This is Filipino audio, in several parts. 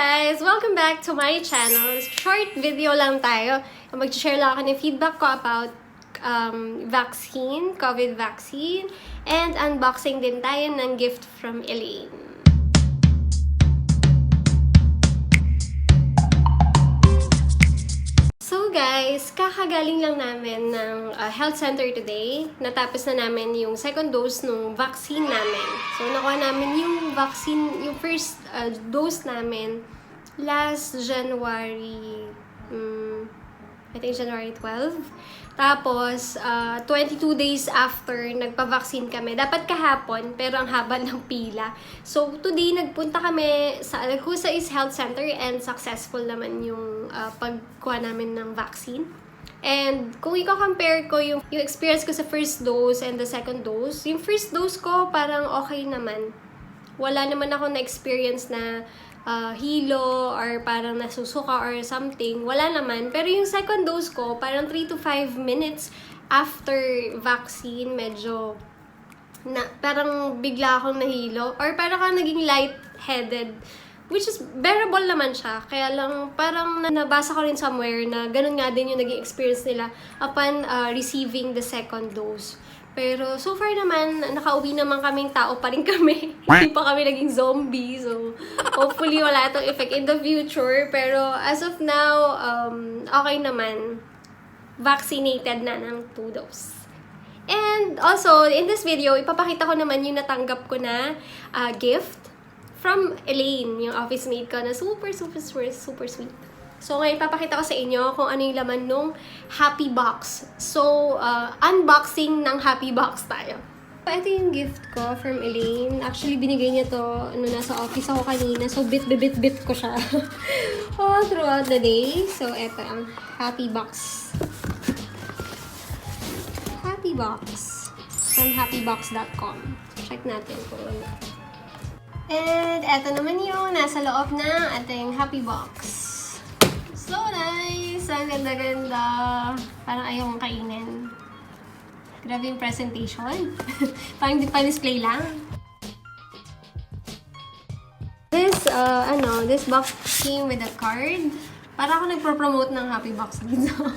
guys! Welcome back to my channel. Short video lang tayo. Mag-share lang ako ng feedback ko about vaccine, COVID vaccine. And unboxing din tayo ng gift from Elaine. So guys, kakagaling lang namin ng health center today. Natapos na namin yung second dose ng vaccine namin. So nakuha namin yung vaccine, yung first dose namin last January, I think January 12. Tapos, 22 days after, nagpa-vaccine kami. Dapat kahapon, pero ang haba ng pila. So, today, nagpunta kami sa Alagusa East Health Center and successful naman yung pagkuha namin ng vaccine. And kung i-compare ko yung experience ko sa first dose and the second dose, yung first dose ko parang okay naman. Wala naman ako na-experience na hilo or parang nasusuka or something. Wala naman. Pero yung second dose ko, parang 3 to 5 minutes after vaccine, medyo parang bigla akong nahilo or parang naging lightheaded. Which is bearable naman siya. Kaya lang parang nabasa ko rin somewhere na ganun nga din yung naging experience nila upon receiving the second dose. Pero so far naman, nakauwi naman kaming tao pa rin kami. Hindi pa kami naging zombie. So, hopefully wala itong effect in the future. Pero as of now, okay naman. Vaccinated na ng 2 dose. And also, in this video, ipapakita ko naman yung natanggap ko na gift from Elaine, yung office mate ko na super sweet. So, ngayon, papakita ko sa inyo kung ano yung laman nung Happy Box. So, unboxing ng Happy Box tayo. Ito yung gift ko from Elaine. Actually, binigay niya to nasa office ako kanina. So, bit ko siya throughout the day. So, ito ang Happy Box. Happy Box. From happybox.com. Check natin kung ano. And, ito naman yung nasa loob ng ating Happy Box. So nice! Ang ganda-ganda. Parang ayaw kong kainin. Grabe yung presentation. Parang di pa display lang. This box came with a card. Para ako nagpo-promote ng Happy Box dito.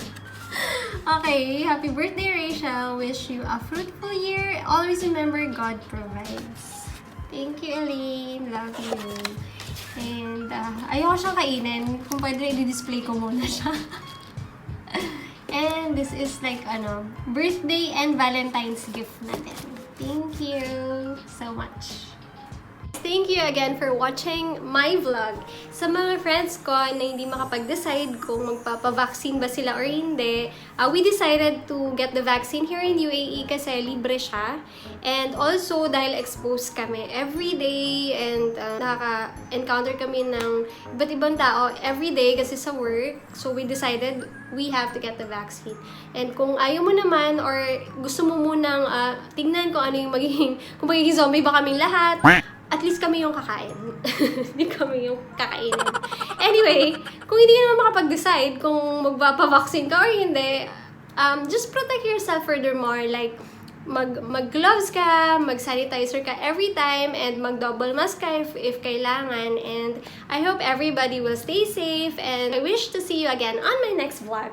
Okay, happy birthday, Rachel. Wish you a fruitful year. Always remember God provides. Thank you, Elaine. Love you. And, ayoko siyang kainin. Kung pwede, i-display ko muna siya. And, this is like, birthday and Valentine's gift natin. Thank you so much. Thank you again for watching my vlog. Sa mga friends ko na hindi makapag-decide kung magpapavaccine ba sila or hindi, we decided to get the vaccine here in UAE kasi libre siya. And also, dahil exposed kami every day and nakaka-encounter kami ng iba't ibang tao every day kasi sa work. So, we decided we have to get the vaccine. And kung ayaw mo naman or gusto mo munang tingnan kung ano yung kung magiging zombie ba kaming lahat, at least kami yung kakain. Hindi kami yung kakainin. Anyway, kung hindi ka naman makapag-decide kung magpapavaccine ka or hindi, just protect yourself furthermore. Like, mag-gloves ka, mag-sanitizer ka every time, and mag-double mask ka if kailangan. And I hope everybody will stay safe, and I wish to see you again on my next vlog.